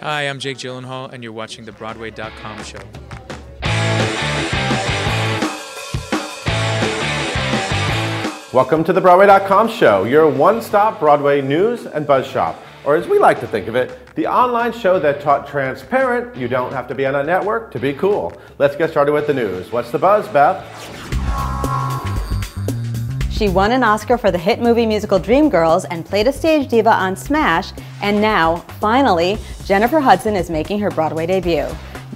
Hi, I'm Jake Gyllenhaal, and you're watching the Broadway.com show. Welcome to the Broadway.com show, your one-stop Broadway news and buzz shop, or as we like to think of it, the online show that taught transparent you don't have to be on a network to be cool. Let's get started with the news. What's the buzz, Beth? She won an Oscar for the hit movie musical Dreamgirls and played a stage diva on Smash, and now, finally, Jennifer Hudson is making her Broadway debut.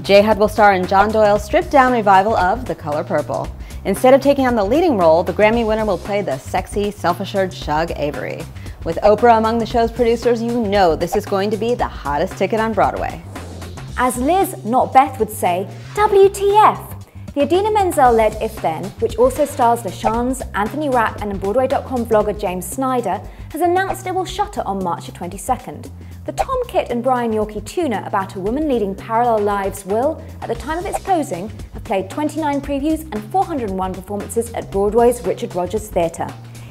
J. Hud will star in John Doyle's stripped-down revival of The Color Purple. Instead of taking on the leading role, the Grammy winner will play the sexy, self-assured Shug Avery. With Oprah among the show's producers, you know this is going to be the hottest ticket on Broadway. As Liz, not Beth, would say, WTF! The Idina Menzel-led If Then, which also stars LaShans, Anthony Rapp and Broadway.com vlogger James Snyder, has announced it will shutter on March 22nd. The Tom Kitt and Brian Yorkie tuna about a woman leading parallel lives will, at the time of its closing, have played 29 previews and 401 performances at Broadway's Richard Rodgers Theatre.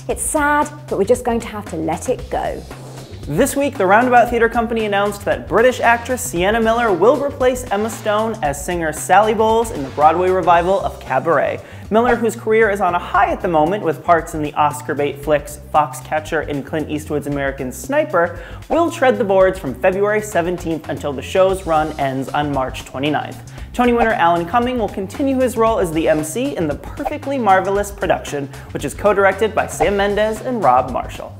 It's sad, but we're just going to have to let it go. This week, the Roundabout Theatre Company announced that British actress Sienna Miller will replace Emma Stone as singer Sally Bowles in the Broadway revival of Cabaret. Miller, whose career is on a high at the moment with parts in the Oscar bait flicks Foxcatcher and Clint Eastwood's American Sniper, will tread the boards from February 17th until the show's run ends on March 29th. Tony winner Alan Cumming will continue his role as the MC in the Perfectly Marvelous production, which is co-directed by Sam Mendes and Rob Marshall.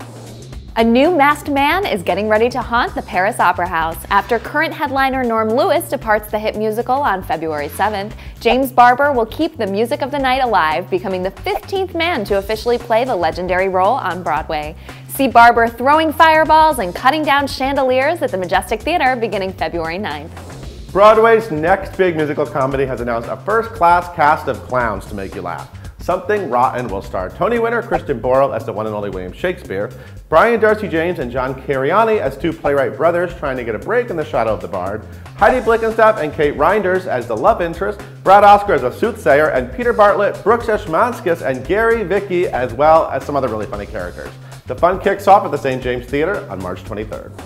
A new masked man is getting ready to haunt the Paris Opera House. After current headliner Norm Lewis departs the hit musical on February 7th, James Barber will keep the music of the night alive, becoming the 15th man to officially play the legendary role on Broadway. See Barber throwing fireballs and cutting down chandeliers at the Majestic Theater beginning February 9th. Broadway's next big musical comedy has announced a first-class cast of clowns to make you laugh. Something Rotten will star Tony winner Christian Borle as the one and only William Shakespeare, Brian Darcy James and John Cariani as two playwright brothers trying to get a break in the shadow of the bard, Heidi Blickenstaff and Kate Reinders as the love interest, Brad Oscar as a soothsayer, and Peter Bartlett, Brooks Ashmanskas, and Gary Vicky, as well as some other really funny characters. The fun kicks off at the St. James Theatre on March 23rd.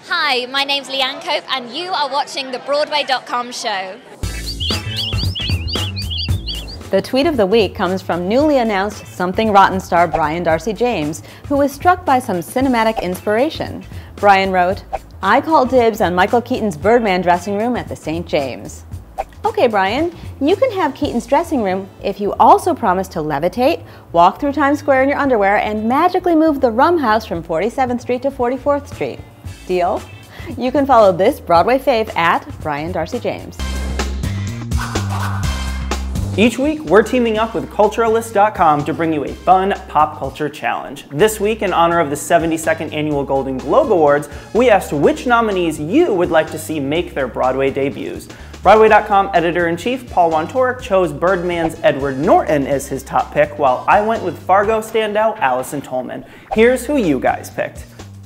Hi, my name's Leanne Cope and you are watching the Broadway.com show. The tweet of the week comes from newly announced Something Rotten star Brian Darcy James, who was struck by some cinematic inspiration. Brian wrote, "I call dibs on Michael Keaton's Birdman dressing room at the St. James." Okay, Brian, you can have Keaton's dressing room if you also promise to levitate, walk through Times Square in your underwear, and magically move the Rum House from 47th Street to 44th Street. Deal? You can follow this Broadway fave at Brian Darcy James. Each week, we're teaming up with Culturalist.com to bring you a fun pop culture challenge. This week, in honor of the 72nd Annual Golden Globe Awards, we asked which nominees you would like to see make their Broadway debuts. Broadway.com editor-in-chief Paul Wontorek chose Birdman's Edward Norton as his top pick, while I went with Fargo standout Allison Tolman. Here's who you guys picked: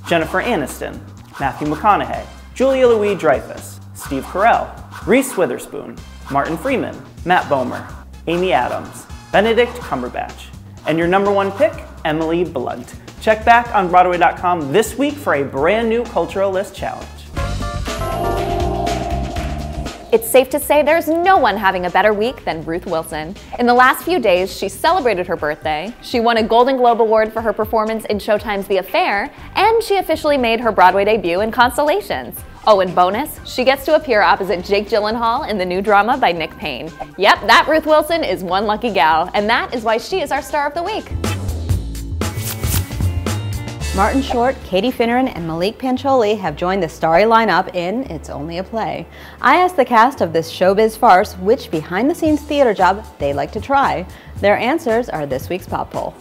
Jennifer Aniston, Matthew McConaughey, Julia Louis-Dreyfus, Steve Carell, Reese Witherspoon, Martin Freeman, Matt Bomer, Amy Adams, Benedict Cumberbatch. And your number one pick, Emily Blunt. Check back on Broadway.com this week for a brand new Cultural List challenge. It's safe to say there's no one having a better week than Ruth Wilson. In the last few days, she celebrated her birthday, she won a Golden Globe Award for her performance in Showtime's The Affair, and she officially made her Broadway debut in Constellations. Oh, and bonus, she gets to appear opposite Jake Gyllenhaal in the new drama by Nick Payne. Yep, that Ruth Wilson is one lucky gal, and that is why she is our star of the week. Martin Short, Katie Finneran, and Malik Pancholi have joined the starry lineup in It's Only a Play. I asked the cast of this showbiz farce which behind-the-scenes theater job they'd like to try. Their answers are this week's Pop Poll.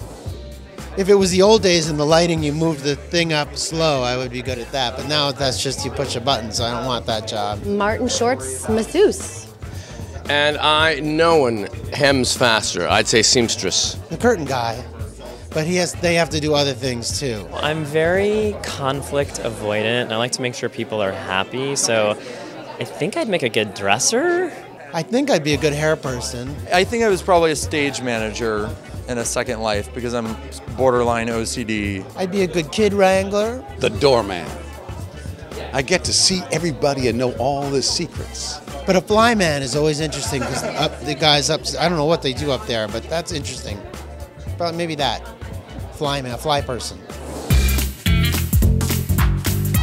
If it was the old days and the lighting, you moved the thing up slow, I would be good at that. But now that's just you push a button, so I don't want that job. Martin Short's masseuse. And no one hems faster. I'd say seamstress. The curtain guy. But they have to do other things too. I'm very conflict avoidant, and I like to make sure people are happy, so I think I'd make a good dresser. I think I'd be a good hair person. I think I was probably a stage manager in a second life because I'm borderline OCD. I'd be a good kid wrangler. The doorman. I get to see everybody and know all the secrets. But a fly man is always interesting because the guys up, I don't know what they do up there, but that's interesting. But maybe that. Fly man, fly person.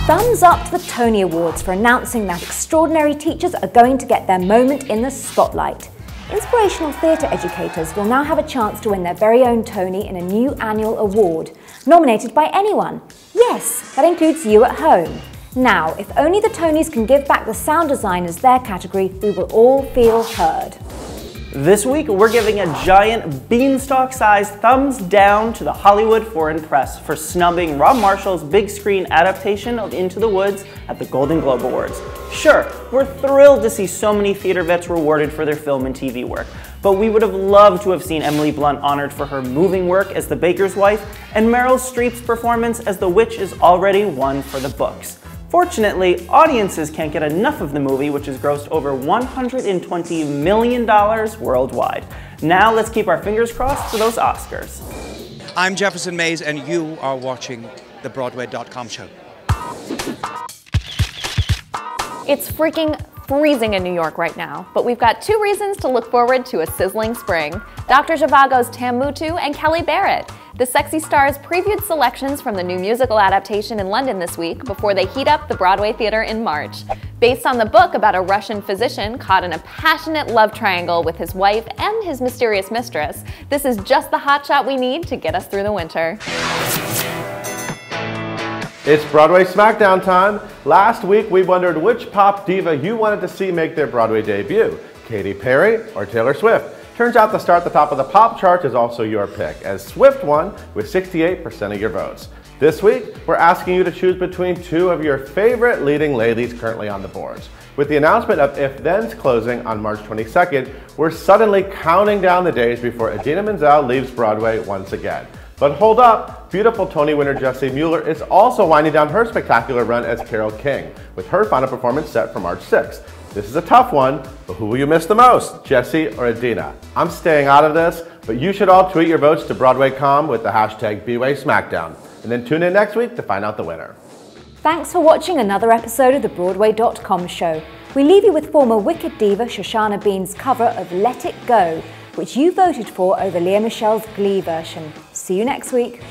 Thumbs up to the Tony Awards for announcing that extraordinary teachers are going to get their moment in the spotlight. Inspirational theatre educators will now have a chance to win their very own Tony in a new annual award, nominated by anyone. Yes, that includes you at home. Now, if only the Tonys can give back the sound designers their category, we will all feel heard. This week, we're giving a giant beanstalk-sized thumbs down to the Hollywood Foreign Press for snubbing Rob Marshall's big screen adaptation of Into the Woods at the Golden Globe Awards. Sure, we're thrilled to see so many theater vets rewarded for their film and TV work, but we would have loved to have seen Emily Blunt honored for her moving work as the baker's wife, and Meryl Streep's performance as the witch is already one for the books. Fortunately, audiences can't get enough of the movie, which has grossed over $120 million worldwide. Now let's keep our fingers crossed for those Oscars. I'm Jefferson Mays, and you are watching the Broadway.com show. It's freaking freezing in New York right now, but we've got 2 reasons to look forward to a sizzling spring. Dr. Zhivago's Tam Mutu and Kelly Barrett. The Sexy Stars previewed selections from the new musical adaptation in London this week before they heat up the Broadway theater in March. Based on the book about a Russian physician caught in a passionate love triangle with his wife and his mysterious mistress, this is just the hotshot we need to get us through the winter. It's Broadway Smackdown time. Last week we wondered which pop diva you wanted to see make their Broadway debut, Katy Perry or Taylor Swift. Turns out the star at the top of the pop chart is also your pick, as Swift won with 68% of your votes. This week, we're asking you to choose between 2 of your favorite leading ladies currently on the boards. With the announcement of If Then's closing on March 22nd, we're suddenly counting down the days before Idina Menzel leaves Broadway once again. But hold up, beautiful Tony winner Jessie Mueller is also winding down her spectacular run as Carole King, with her final performance set for March 6th. This is a tough one, but who will you miss the most, Jessie or Idina? I'm staying out of this, but you should all tweet your votes to Broadway.com with the hashtag #BWaySmackdown, and then tune in next week to find out the winner. Thanks for watching another episode of the Broadway.com show. We leave you with former Wicked diva Shoshana Bean's cover of Let It Go, which you voted for over Lea Michele's Glee version. See you next week.